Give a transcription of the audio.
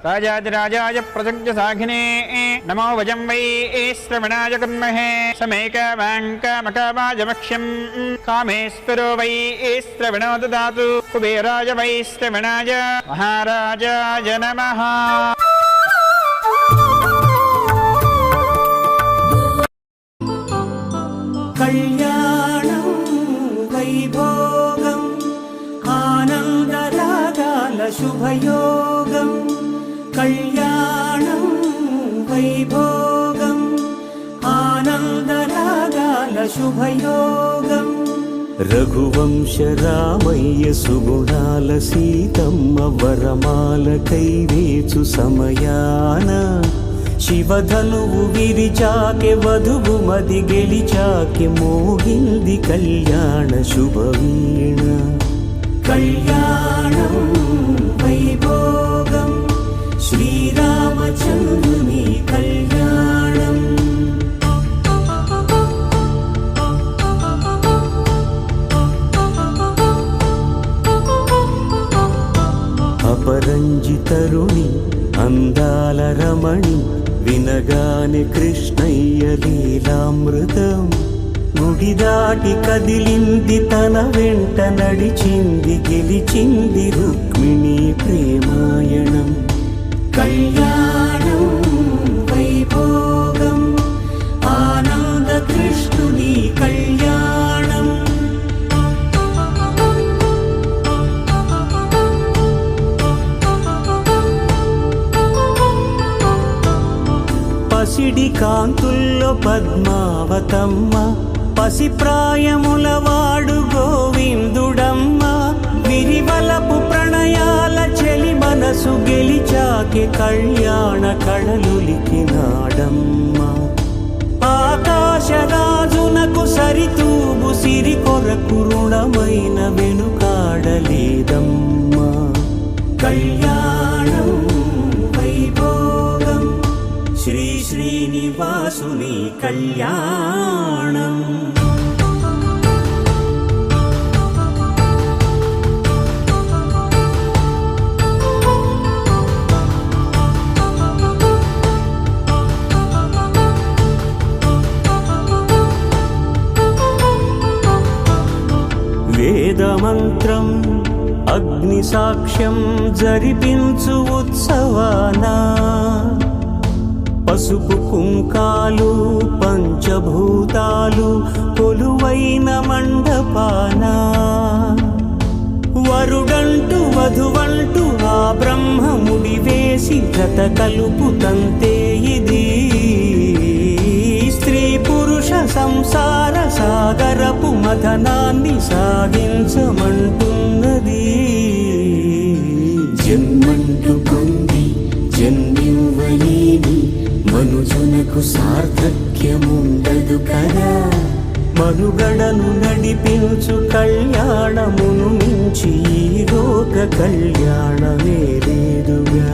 రాజాదిరాజాయ ప్రసజ్ఞసాఘినే Namo వజం why శ్రవణాయ కుర్మహే సమేకవాంకమకవాజమక్ష్యం కామేశ్వరో why శ్రవణో దదాతు కుబేరాయ why శ్రవణాయ మహారాజాయ నమః. కళ్యాణం వైభోగం ఆనందరాగాల శుభయోగం. కళ్యాణం వైభోగం ఆనందరాగాల శుభయోగం. రఘువంశ రామయ్య సుగుణాల సీతమ్మ వరమాల కైవేచు సమయాన శివధనువు విరిచాకె వధువు మది గెలిచాకె మోగింది కళ్యాణ శుభవీణ. కళ్యాణం వైభోగం శ్రీరామచంద్రుని కళ్యాణం. అపరంజి తరుణి అందాల రమణి వినగానే కృష్ణయ్య లీలామృతం. గుడి దాటి కదిలింది తన వెంట నడిచింది గెలిచింది రుక్మిణి ప్రేమాయణం. కళ్యాణం వైభోగం ఆనంద కృష్ణుని కళ్యాణం. పసిడి కాంతుల్లో పద్మావతమ్మ పసిప్రాయముల వాడు గోవిందుడమ్మ. విరివలపు ప్రణయాల చెలి మనసు గెలిచాకె కళ్యాణ కళలులికినాడమ్మ. ఆకాశరాజునకు సరితూబు సిరి కొరకు రుణమైన వెనుకాడలేదమ్మ. కళ్యాణం వైభోగం శ్రీ శ్రీనివాసుని కళ్యాణం. వేదమంత్రం అగ్ని సాక్ష్యం జరిపించు ఉత్సవానా. పసుపు కుంకాలు పంచభూతాలు కొలువైన మండపాన. వరుడంటూ వధువంటూ ఆ బ్రహ్మముడి వేసి జత కలుపుతంతే ఇది. స్త్రీ పురుష సంసార సాగరపు మథనాన్ని సాగించమంటున్నది. జన్మంటూ పొంది జన్మివ్వలేని మనుజునకు సార్థక్యముండదు కదా. మనుగడను నడిపించు కళ్యాణమును మించి ఈ లోక కళ్యాణమే లేదుగా.